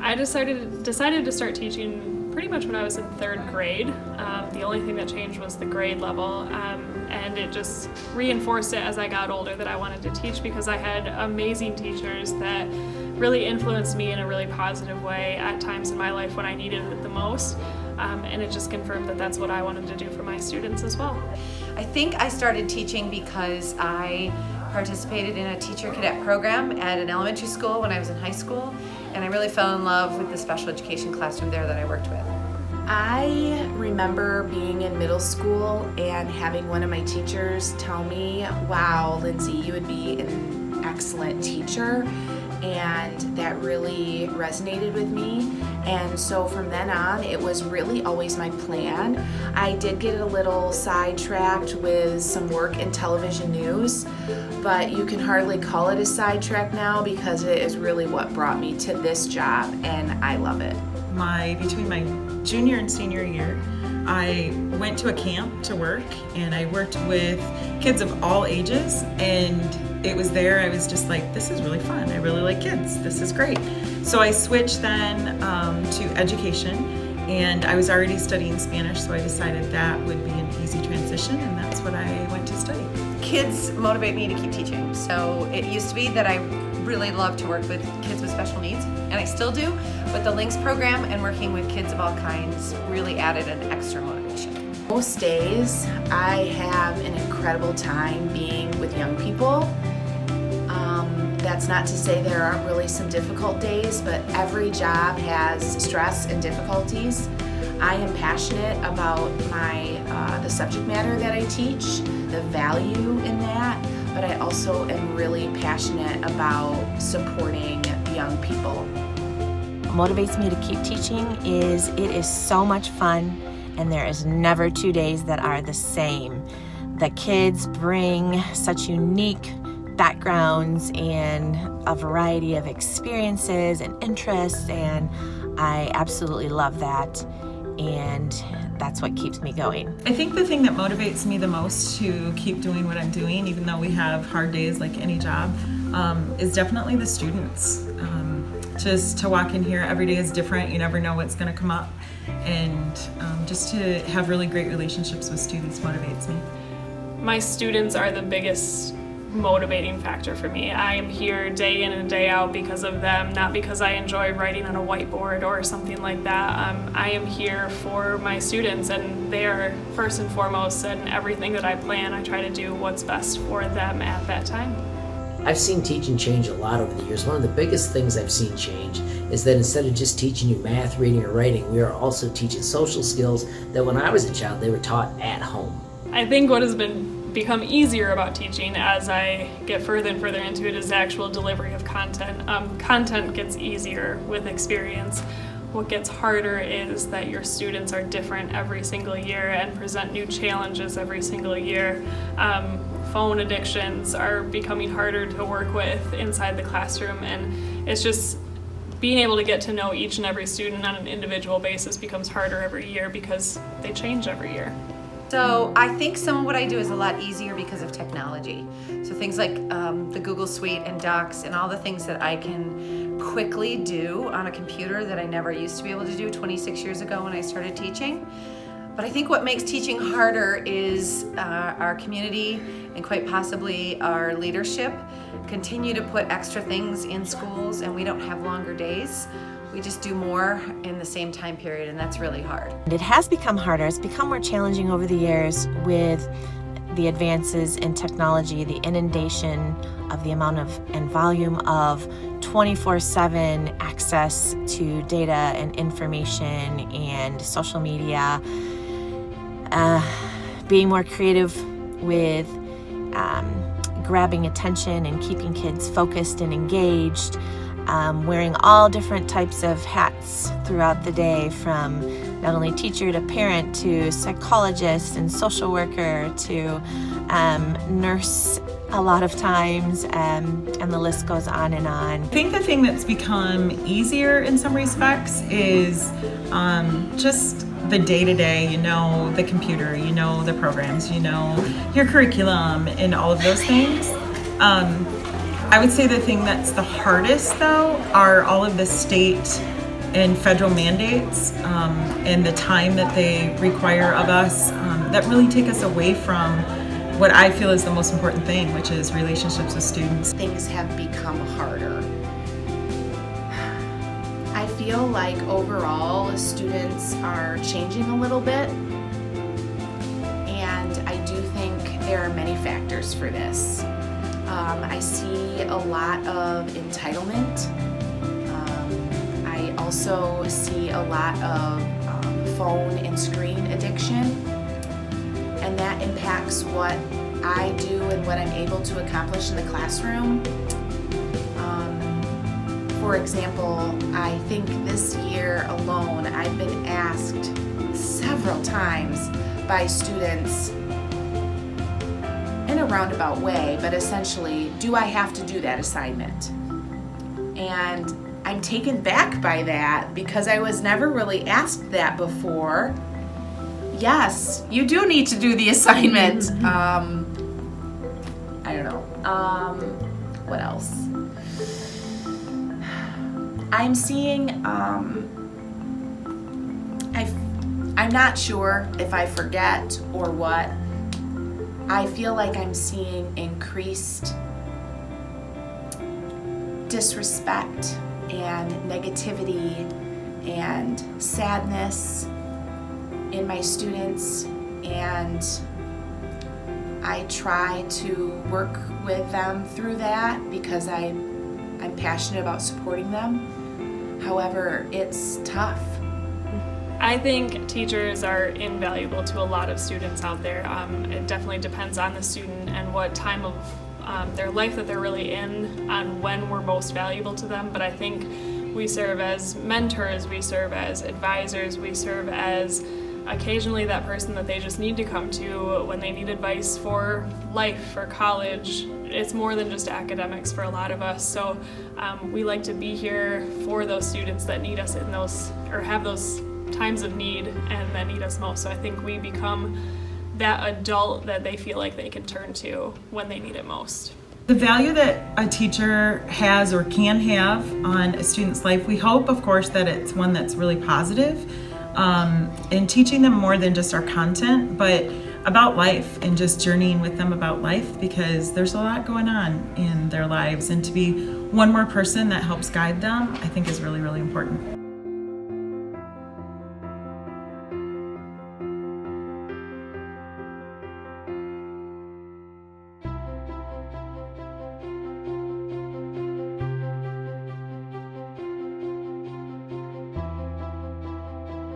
I decided to start teaching pretty much when I was in third grade. The only thing that changed was the grade level, and it just reinforced it as I got older that I wanted to teach because I had amazing teachers that really influenced me in a really positive way at times in my life when I needed it the most, and it just confirmed that that's what I wanted to do for my students as well. I think I started teaching because I participated in a teacher cadet program at an elementary school when I was in high school, and I really fell in love with the special education classroom there that I worked with. I remember being in middle school and having one of my teachers tell me, "Wow, Lindsay, you would be an excellent teacher," and that really resonated with me. And so from then on, it was really always my plan. I did get a little sidetracked with some work in television news, but you can hardly call it a sidetrack now because it is really what brought me to this job, and I love it. Between my junior and senior year, I went to a camp to work, and I worked with kids of all ages, and it was there I was just like, this is really fun. I really like kids. This is great. So I switched then to education, and I was already studying Spanish, so I decided that would be an easy transition, and that's what I went to study. Kids motivate me to keep teaching. So it used to be that I really loved to work with kids with special needs, and I still do, but the Links program and working with kids of all kinds really added an extra motivation. Most days, I have an incredible time being with young people. That's not to say there aren't really some difficult days, but every job has stress and difficulties. I am passionate about the subject matter that I teach, the value in that, but I also am really passionate about supporting young people. What motivates me to keep teaching is it is so much fun, and there is never 2 days that are the same. The kids bring such unique backgrounds and a variety of experiences and interests, and I absolutely love that, and that's what keeps me going. I think the thing that motivates me the most to keep doing what I'm doing, even though we have hard days like any job, is definitely the students. Just to walk in here, every day is different, you never know what's going to come up, and just to have really great relationships with students motivates me. My students are the biggest motivating factor for me. I am here day in and day out because of them, not because I enjoy writing on a whiteboard or something like that. I am here for my students, and they are first and foremost, and everything that I plan, I try to do what's best for them at that time. I've seen teaching change a lot over the years. One of the biggest things I've seen change is that instead of just teaching you math, reading, or writing, we are also teaching social skills that when I was a child, they were taught at home. I think what has become easier about teaching as I get further and further into it is the actual delivery of content. Content gets easier with experience. What gets harder is that your students are different every single year and present new challenges every single year. Phone addictions are becoming harder to work with inside the classroom, and it's just being able to get to know each and every student on an individual basis becomes harder every year because they change every year. So I think some of what I do is a lot easier because of technology. So things like the Google Suite and Docs and all the things that I can quickly do on a computer that I never used to be able to do 26 years ago when I started teaching. But I think what makes teaching harder is our community and quite possibly our leadership continue to put extra things in schools, and we don't have longer days. We just do more in the same time period, and that's really hard. It has become harder. It's become more challenging over the years with the advances in technology, the inundation of the amount of and volume of 24/7 access to data and information and social media. Being more creative with grabbing attention and keeping kids focused and engaged. Wearing all different types of hats throughout the day, from not only teacher to parent to psychologist and social worker to nurse a lot of times, and the list goes on and on. I think the thing that's become easier in some respects is just the day-to-day, the computer, the programs, your curriculum and all of those things. I would say the thing that's the hardest, though, are all of the state and federal mandates and the time that they require of us that really take us away from what I feel is the most important thing, which is relationships with students. Things have become harder. I feel like overall students are changing a little bit, and I do think there are many factors for this. I see a lot of entitlement. I also see a lot of phone and screen addiction, and that impacts what I do and what I'm able to accomplish in the classroom. For example, I think this year alone I've been asked several times by students in a roundabout way, but essentially, do I have to do that assignment? And I'm taken back by that because I was never really asked that before. Yes, you do need to do the assignment. I don't know. What else? I'm seeing, I'm not sure if I forget or what. I feel like I'm seeing increased disrespect and negativity and sadness in my students, and I try to work with them through that because I'm passionate about supporting them. However, it's tough. I think teachers are invaluable to a lot of students out there. It definitely depends on the student and what time of their life that they're really in, on when we're most valuable to them. But I think we serve as mentors, we serve as advisors, we serve as occasionally that person that they just need to come to when they need advice for life, for college. It's more than just academics for a lot of us. So we like to be here for those students that need us in those, or have those times of need and that need us most. So I think we become that adult that they feel like they can turn to when they need it most. The value that a teacher has or can have on a student's life, we hope, of course, that it's one that's really positive, and teaching them more than just our content, but about life and just journeying with them about life, because there's a lot going on in their lives, and to be one more person that helps guide them, I think is really, really important.